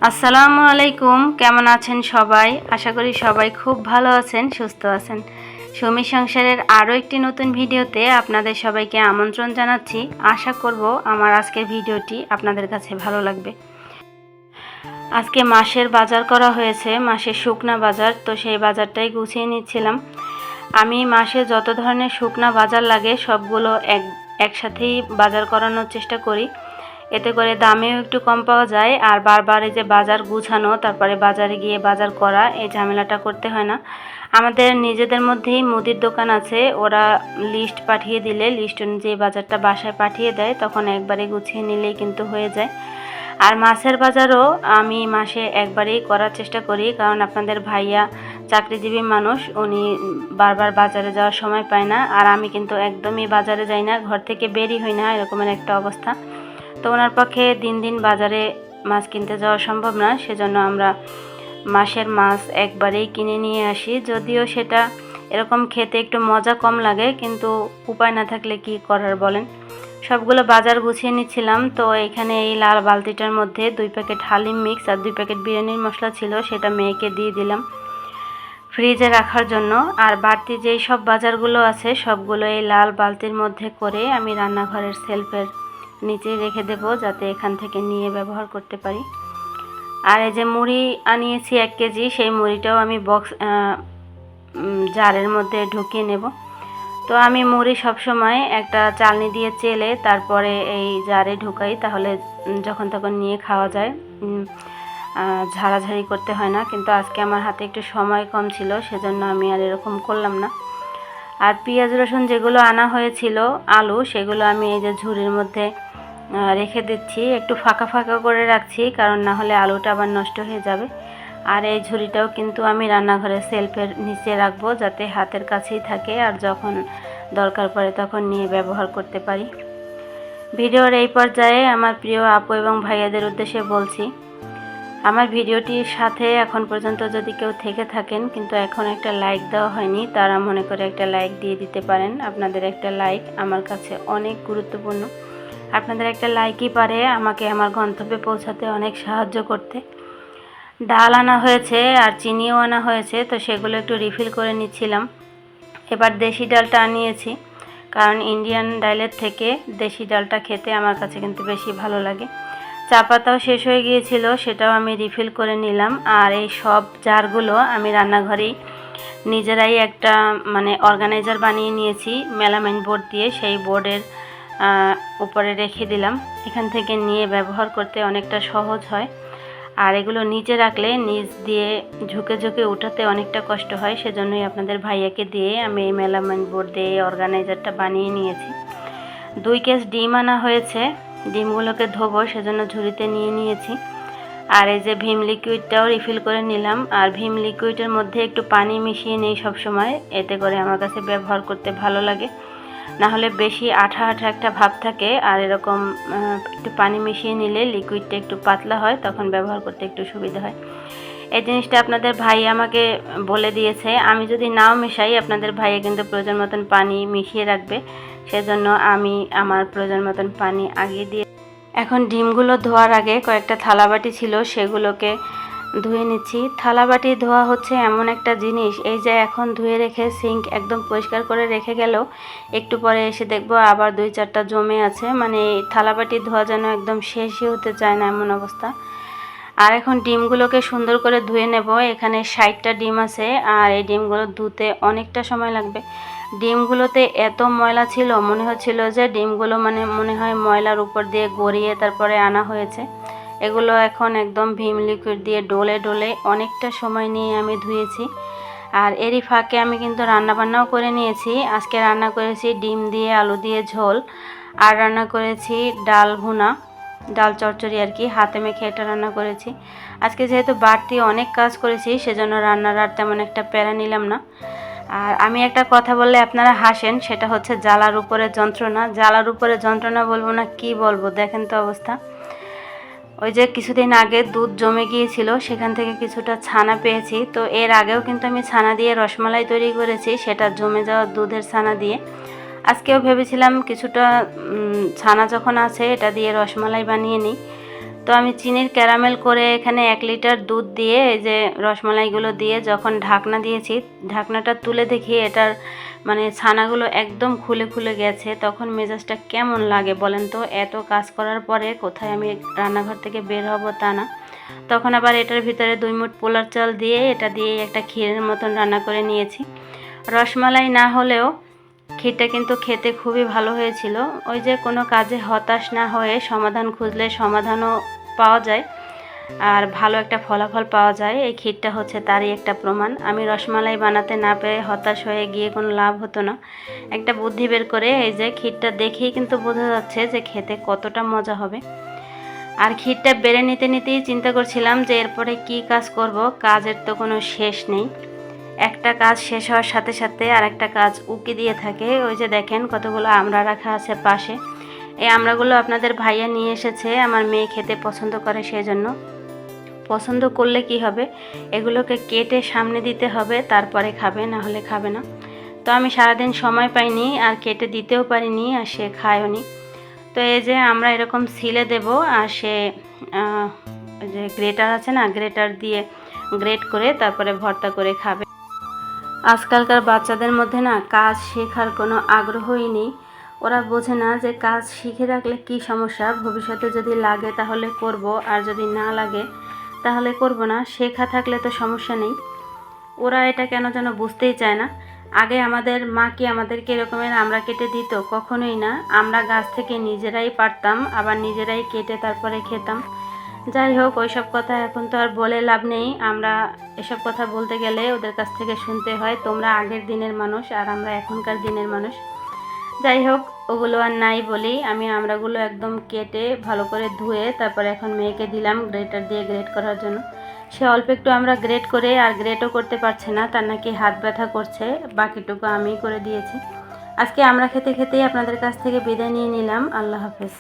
আসসালামু আলাইকুম। কেমন আছেন সবাই? আশা করি সবাই খুব ভালো আছেন, সুস্থ আছেন। সুমি সংসারের আরও একটি নতুন ভিডিওতে আপনাদের সবাইকে আমন্ত্রণ জানাচ্ছি। আশা করব আমার আজকের ভিডিওটি আপনাদের কাছে ভালো লাগবে। আজকে মাসের বাজার করা হয়েছে, মাসের শুকনা বাজার, তো সেই বাজারটাই গুছিয়ে নিচ্ছিলাম। আমি মাসে যত ধরনের শুকনা বাজার লাগে সবগুলো একসাথেই বাজার করানোর চেষ্টা করি। এতে করে দামেও একটু কম পাওয়া যায়, আর বারবার এই যে বাজার গুছানো, তারপরে বাজারে গিয়ে বাজার করা, এই ঝামেলাটা করতে হয় না। আমাদের নিজেদের মধ্যেই মুদির দোকান আছে, ওরা লিস্ট পাঠিয়ে দিলে লিস্ট অনুযায়ী বাজারটা বাসায় পাঠিয়ে দেয়, তখন একবারে গুছিয়ে নিলেই কিন্তু হয়ে যায়। আর মাছের বাজারও আমি মাসে একবারেই করার চেষ্টা করি, কারণ আপনাদের ভাইয়া চাকরিজীবী মানুষ, উনি বারবার বাজারে যাওয়ার সময় পায় না। আর আমি কিন্তু একদমই বাজারে যাই না, ঘর থেকে বেরই হই না, এরকমের একটা অবস্থা। তো ওনার পক্ষে দিন দিন বাজারে মাছ কিনতে যাওয়া সম্ভব না, সেজন্য আমরা মাসের মাছ একবারেই কিনে নিয়ে আসি। যদিও সেটা এরকম খেতে একটু মজা কম লাগে, কিন্তু উপায় না থাকলে কি করার বলেন। সবগুলো বাজার গুছিয়ে নিচ্ছিলাম। তো এখানে এই লাল বালতিটার মধ্যে 2 প্যাকেট হালিম মিক্স আর 2 প্যাকেট বিরিয়ানির মশলা ছিল, সেটা মেয়েকে দিয়ে দিলাম ফ্রিজে রাখার জন্য। আর বাড়তি যেই সব বাজারগুলো আছে সবগুলো এই লাল বালতির মধ্যে করে আমি রান্নাঘরের সেলফের নিচে রেখে দেব, যাতে এখান থেকে নিয়ে ব্যবহার করতে পারি। আর এই যে মুড়ি আনিয়েছি 1 কেজি, সেই মুড়িটাও আমি বক্স জারের মধ্যে ঢুকিয়ে নেব। তো আমি মুড়ি সবসময় একটা চালনি দিয়ে চেলে তারপরে এই জারে ঢুকাই, তাহলে যখন তখন নিয়ে খাওয়া যায়, ঝাড়াঝাড়ি করতে হয় না। কিন্তু আজকে আমার হাতে একটু সময় কম ছিল, সেজন্য আমি আর এরকম করলাম না। আর পেঁয়াজ রসুন যেগুলো আনা হয়েছিল, আলু, সেগুলো আমি এই যে ঝুড়ির মধ্যে রেখে দিচ্ছি, একটু ফাঁকা ফাঁকা করে রাখছি, কারণ না হলে আলুটা আবার নষ্ট হয়ে যাবে। আর এই ঝুড়িটাও কিন্তু আমি রান্নাঘরের সেলফের নিচে রাখবো, যাতে হাতের কাছেই থাকে, আর যখন দরকার পড়ে তখন নিয়ে ব্যবহার করতে পারি। ভিডিওর এই পর্যায়ে আমার প্রিয় আপু এবং ভাইয়াদের উদ্দেশ্যে বলছি, আমার ভিডিওটির সাথে এখন পর্যন্ত যদি কেউ থেকে থাকেন কিন্তু এখন একটা লাইক দেওয়া হয়নি, তারা মনে করে একটা লাইক দিয়ে দিতে পারেন। আপনাদের একটা লাইক আমার কাছে অনেক গুরুত্বপূর্ণ। আপনাদের একটা লাইকই পারে আমাকে আমার গন্তব্যে পৌঁছাতে অনেক সাহায্য করতে। ডাল আনা হয়েছে আর চিনিও আনা হয়েছে, তো সেগুলো একটু রিফিল করে নিচ্ছিলাম। এবার দেশি ডালটা আনিয়েছি, কারণ ইন্ডিয়ান ডালের থেকে দেশি ডালটা খেতে আমার কাছে কিন্তু বেশি ভালো লাগে। চা পাতাও শেষ হয়ে গিয়েছিল, সেটাও আমি রিফিল করে নিলাম। আর এই সব জারগুলো আমি রান্নাঘরেই নিজেরাই একটা অর্গানাইজার বানিয়ে নিয়েছি মেলামাইন বোর্ড দিয়ে, সেই বোর্ডের উপরে রেখে দিলাম। এখান থেকে নিয়ে ব্যবহার করতে অনেকটা সহজ হয়। আর এগুলো নিচে রাখলে নিচ দিয়ে ঝুঁকে ঝুঁকে উঠাতে অনেকটা কষ্ট হয়, সেজন্যই আপনাদের ভাইয়াকে দিয়ে আমি এই মেলামাইন বোর্ড দিয়ে অর্গানাইজারটা বানিয়ে নিয়েছি। 2 কেস ডিম আনা হয়েছে, ডিমগুলোকে ধোবো, সেজন্য ঝুড়িতে নিয়ে নিয়েছি। আর এই যে ভীম লিকুইডটাও রিফিল করে নিলাম। আর ভীম লিকুইডের মধ্যে একটু পানি মিশিয়ে নেই সব সময়, এতে করে আমার কাছে ব্যবহার করতে ভালো লাগে। না হলে বেশি আঠা আঠা একটা ভাব থাকে, আর এরকম একটু পানি মিশিয়ে নিলে লিকুইডটা একটু পাতলা হয়, তখন ব্যবহার করতে একটু সুবিধা হয়। এই জিনিসটা আপনাদের ভাই আমাকে বলে দিয়েছে, আমি যদি নাও মিশাই আপনাদের ভাইয়া কিন্তু প্রয়োজন মতন পানি মিশিয়ে রাখবে, সেজন্য আমি আমার প্রয়োজন মতন পানি আগে দিয়ে। এখন ডিমগুলো ধোয়ার আগে কয়েকটা থালাবাটি ছিল, সেগুলোকে ধুয়ে নিচ্ছি। থালাবাটি ধোয়া হচ্ছে এমন একটা জিনিস, এই যে এখন ধুয়ে রেখে সিঙ্ক একদম পরিষ্কার করে রেখে গেলেও একটু পরে এসে দেখবো আবার 2-4টা জমে আছে, থালাবাটি ধোয়া যেন একদম শেষই হতে চায় না, এমন অবস্থা। আর এখন ডিমগুলোকে সুন্দর করে ধুয়ে নেব। এখানে 60টা ডিম আছে, আর এই ডিমগুলো ধুতে অনেকটা সময় লাগবে। ডিমগুলোতে এত ময়লা ছিল, মনে হচ্ছিল যে ডিমগুলো মনে হয় ময়লার উপর দিয়ে গড়িয়ে তারপরে আনা হয়েছে। এগুলো এখন একদম ভীম লিকুইড দিয়ে ডলে ডলে অনেকটা সময় নিয়ে আমি ধুয়েছি। আর এরই ফাঁকে আমি কিন্তু রান্নাবান্নাও করে নিয়েছি। আজকে রান্না করেছি ডিম দিয়ে আলু দিয়ে ঝোল, আর রান্না করেছি ডাল ভুনা, ডাল চচ্চড়ি আর কি, হাতে মেখে এটা রান্না করেছি। আজকে যেহেতু বাড়তি অনেক কাজ করেছি, সেজন্য রান্নার আর তেমন একটা প্যারা নিলাম না। আর আমি একটা কথা বললে আপনারা হাসেন, সেটা হচ্ছে জ্বালার উপরে যন্ত্রণা। জ্বালার উপরে যন্ত্রণা বলবো না কি বলবো, দেখেন তো অবস্থা। ওই যে কিছুদিন আগে দুধ জমে গিয়েছিল, সেখান থেকে কিছুটা ছানা পেয়েছি। তো এর আগেও কিন্তু আমি ছানা দিয়ে রসমালাই তৈরি করেছি, সেটা জমে যাওয়া দুধের ছানা দিয়ে। আজকেও ভেবেছিলাম কিছুটা ছানা যখন আছে এটা দিয়ে রসমালাই বানিয়ে নিই। তো আমি চিনির ক্যারামেল করে এখানে 1 লিটার দুধ দিয়ে এই যে রসমালাইগুলো দিয়ে যখন ঢাকনা দিয়েছি, ঢাকনাটা তুলে দেখি এটার মানে ছানাগুলো একদম খুলে খুলে গেছে। তখন মেজাজটা কেমন লাগে বলেন তো? এত কাজ করার পরে কোথায় আমি রান্নাঘর থেকে বের হব তা না। তখন আবার এটার ভিতরে 2 মুঠ পোলার চাল দিয়ে এটা দিয়ে একটা ক্ষীরের মতন রান্না করে নিয়েছি। রসমালাই না হলেও ক্ষীরটা কিন্তু খেতে খুবই ভালো হয়েছিল। ওই যে কোনো কাজে হতাশ না হয়ে সমাধান খুঁজলে সমাধানও পাওয়া যায় আর ভালো একটা ফলাফল পাওয়া যায়। এই ক্ষীরটা হচ্ছে তারই একটা প্রমাণ। আমি রসমালাই বানাতে না পেরে হতাশ হয়ে গিয়ে কোনো লাভ হতো না। একটা বুদ্ধি বের করে এই যে ক্ষীরটা দেখেই কিন্তু বোঝা যাচ্ছে যে খেতে কতটা মজা হবে। আর ক্ষীরটা বেড়ে নিতে নিতেই চিন্তা করছিলাম যে এরপরে কি কাজ করব। কাজের তো কোনো শেষ নেই। একটা কাজ শেষ হওয়ার সাথে সাথে আরেকটা কাজ উকি দিয়ে থাকে। ওই যে দেখেন কতগুলো আমড়া রাখা আছে পাশে। এই আমড়াগুলো আপনাদের ভাইয়া নিয়ে এসেছে, আমার মেয়ে খেতে পছন্দ করে, সেজন্য। পছন্দ করলে কি হবে, এগুলোকে কেটে সামনে দিতে হবে, তারপরে খাবে, না হলে খাবে না। তো আমি সারাদিন সময় পাইনি আর কেটে দিতেও পারিনি আর সে খায়ও নি। তো এই যে আমরা এরকম সিলে দেব আর সে যে গ্রেটার আছে না, গ্রেটার দিয়ে গ্রেট করে তারপরে ভর্তা করে খাবে। আজকালকার বাচ্চাদের মধ্যে না কাজ শেখার কোনো আগ্রহই নেই। ওরা বোঝে না যে কাজ শিখে রাখলে কি সমস্যা, ভবিষ্যতে যদি লাগে তাহলে করব, আর যদি না লাগে তাহলে করব না। শেখা থাকলে তো সমস্যা নেই। ওরা এটা কেন যেন বুঝতেই চায় না। আগে আমাদের মা কি আমাদেরকে এরকমের আমড়া কেটে দিত? কখনোই না। আমরা গাছ থেকে নিজেরাই পারতাম, আবার নিজেরাই কেটে তারপরে খেতাম। যাই হোক, ওইসব কথা এখন তো আর বলে লাভ নেই। আমরা এসব কথা বলতে গেলে ওদের কাছ থেকে শুনতে হয় তোমরা আগের দিনের মানুষ আর আমরা এখনকার দিনের মানুষ। যাই হোক, ওগুলো আর নাই বলি। আমি আমড়াগুলো একদম কেটে ভালো করে ধুয়ে তারপরে এখন মেয়েকে দিলাম গ্রেটার দিয়ে গ্রেট করার জন্য। সে অল্প একটু আমরা গ্রেট করে আর গ্রেটও করতে পারছে না, তার নাকি হাত ব্যথা করছে। বাকিটুকু আমিই করে দিয়েছি। আজকে আমরা খেতে খেতেই আপনাদের কাছ থেকে বিদায় নিয়ে নিলাম। আল্লাহ হাফেজ।